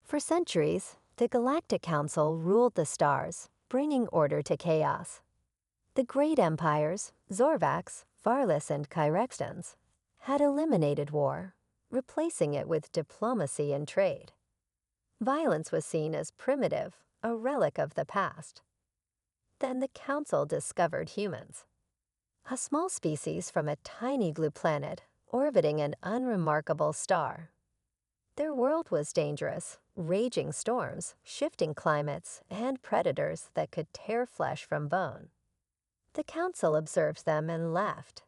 For centuries, the Galactic Council ruled the stars, bringing order to chaos. The great empires, Zorvax, Varlis, and Kyrextans, had eliminated war, replacing it with diplomacy and trade. Violence was seen as primitive, a relic of the past. Then the Council discovered humans, a small species from a tiny blue planet orbiting an unremarkable star. Their world was dangerous, raging storms, shifting climates, and predators that could tear flesh from bone. The Council observed them and laughed.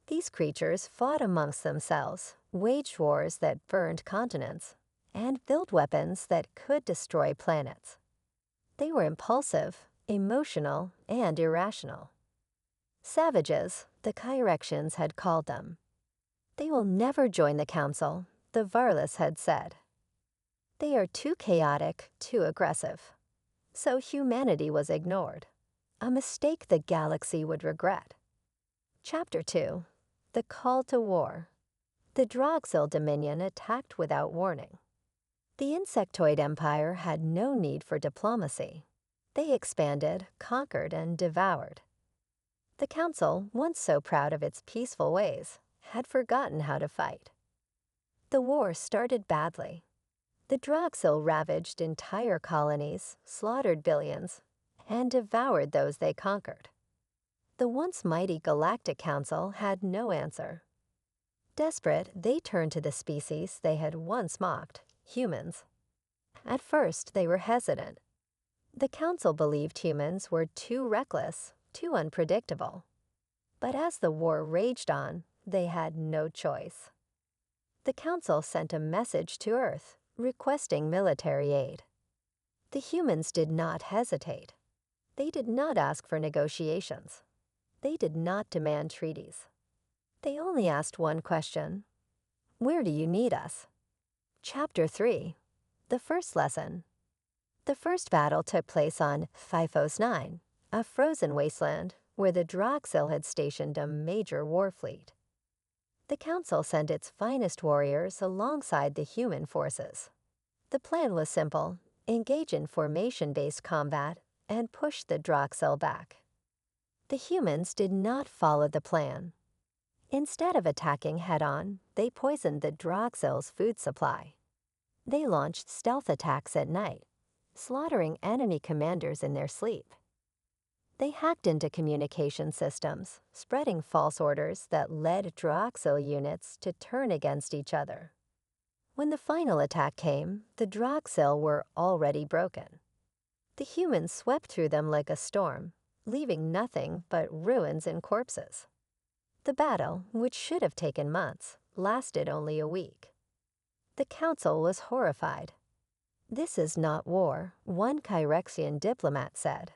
These creatures fought amongst themselves, waged wars that burned continents, and built weapons that could destroy planets. They were impulsive, emotional, and irrational. Savages, the Kyrexians had called them. They will never join the Council, the Varlis had said. They are too chaotic, too aggressive. So humanity was ignored, a mistake the galaxy would regret. Chapter 2. The Call to War. The Drogsil Dominion attacked without warning. The Insectoid Empire had no need for diplomacy. They expanded, conquered, and devoured. The Council, once so proud of its peaceful ways, had forgotten how to fight. The war started badly. The Drogsil ravaged entire colonies, slaughtered billions, and devoured those they conquered. The once mighty Galactic Council had no answer. Desperate, they turned to the species they had once mocked, humans. At first, they were hesitant. The Council believed humans were too reckless, too unpredictable. But as the war raged on, they had no choice. The Council sent a message to Earth, requesting military aid. The humans did not hesitate. They did not ask for negotiations. They did not demand treaties. They only asked one question: where do you need us? Chapter 3. The First Lesson. The first battle took place on Phifos 9, a frozen wasteland where the Drogsil had stationed a major war fleet. The Council sent its finest warriors alongside the human forces. The plan was simple: engage in formation-based combat and push the Drogsil back. The humans did not follow the plan. Instead of attacking head-on, they poisoned the Drogsil's food supply. They launched stealth attacks at night, slaughtering enemy commanders in their sleep. They hacked into communication systems, spreading false orders that led Drogsil units to turn against each other. When the final attack came, the Drogsil were already broken. The humans swept through them like a storm, leaving nothing but ruins and corpses. The battle, which should have taken months, lasted only a week. The Council was horrified. "This is not war," one Kyrexian diplomat said.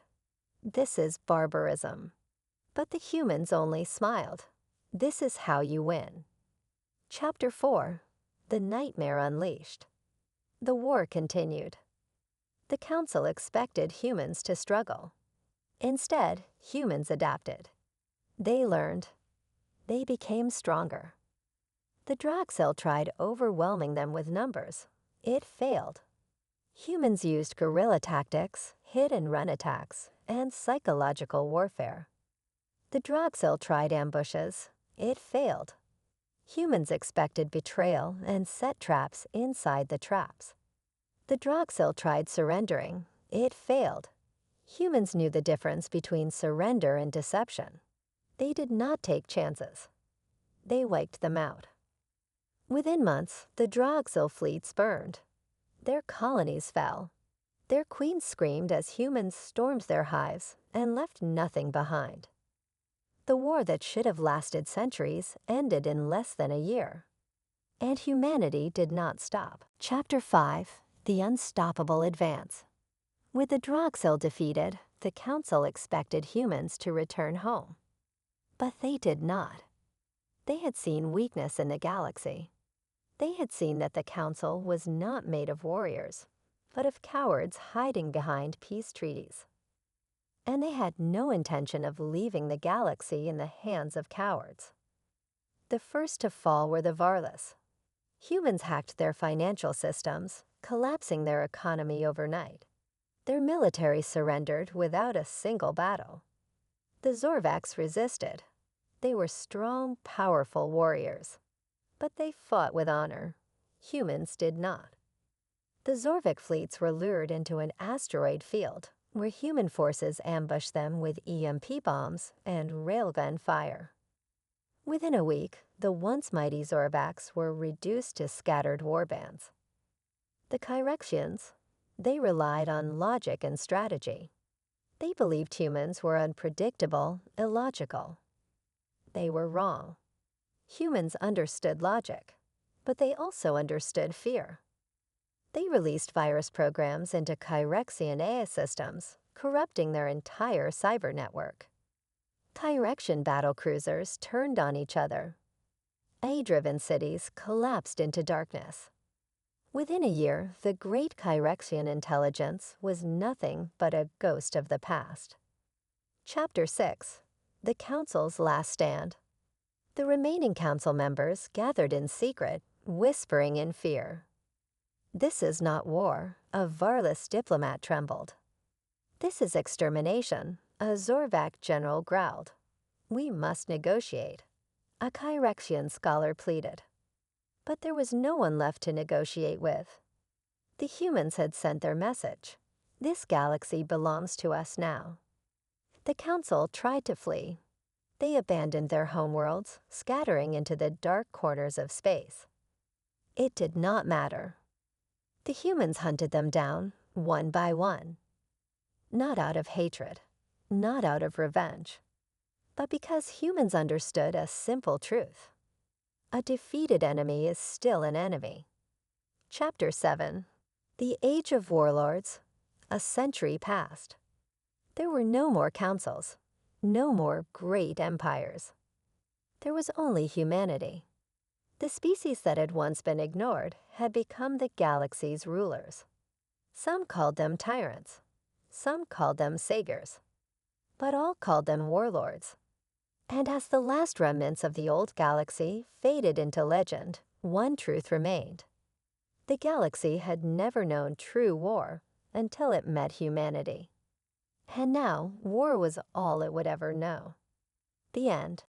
"This is barbarism." But the humans only smiled. This is how you win. Chapter 4. The Nightmare Unleashed. The war continued. The Council expected humans to struggle. Instead, humans adapted. They learned. They became stronger. The Drogsil tried overwhelming them with numbers. It failed. Humans used guerrilla tactics, hit-and-run attacks, and psychological warfare. The Drogsil tried ambushes. It failed. Humans expected betrayal and set traps inside the traps. The Drogsil tried surrendering. It failed. Humans knew the difference between surrender and deception. They did not take chances. They wiped them out. Within months, the Drogsil fleets burned. Their colonies fell. Their queens screamed as humans stormed their hives and left nothing behind. The war that should have lasted centuries ended in less than a year. And humanity did not stop. Chapter 5. The Unstoppable Advance. With the Drogsil defeated, the Council expected humans to return home. But they did not. They had seen weakness in the galaxy. They had seen that the Council was not made of warriors, but of cowards hiding behind peace treaties. And they had no intention of leaving the galaxy in the hands of cowards. The first to fall were the Varlis. Humans hacked their financial systems, collapsing their economy overnight. Their military surrendered without a single battle. The Zorvacs resisted. They were strong, powerful warriors. But they fought with honor. Humans did not. The Zorvik fleets were lured into an asteroid field, where human forces ambushed them with EMP bombs and railgun fire. Within a week, the once mighty Zorvacs were reduced to scattered warbands. The Kyrexians, they relied on logic and strategy. They believed humans were unpredictable, illogical. They were wrong. Humans understood logic, but they also understood fear. They released virus programs into Kyrexian AI systems, corrupting their entire cyber network. Kyrexian battlecruisers turned on each other. AI-driven cities collapsed into darkness. Within a year, the great Kyrexian intelligence was nothing but a ghost of the past. Chapter 6. The Council's Last Stand. The remaining council members gathered in secret, whispering in fear. "This is not war," a Varlus diplomat trembled. "This is extermination," a Zorvac general growled. "We must negotiate," a Kyrexian scholar pleaded. But there was no one left to negotiate with. The humans had sent their message. This galaxy belongs to us now. The council tried to flee. They abandoned their homeworlds, scattering into the dark corners of space. It did not matter. The humans hunted them down, one by one. Not out of hatred, not out of revenge, but because humans understood a simple truth. A defeated enemy is still an enemy. Chapter 7. The Age of Warlords. A century passed. There were no more councils, no more great empires. There was only humanity. The species that had once been ignored had become the galaxy's rulers. Some called them tyrants. Some called them saviors. But all called them warlords. And as the last remnants of the old galaxy faded into legend, one truth remained. The galaxy had never known true war until it met humanity. And now, war was all it would ever know. The end.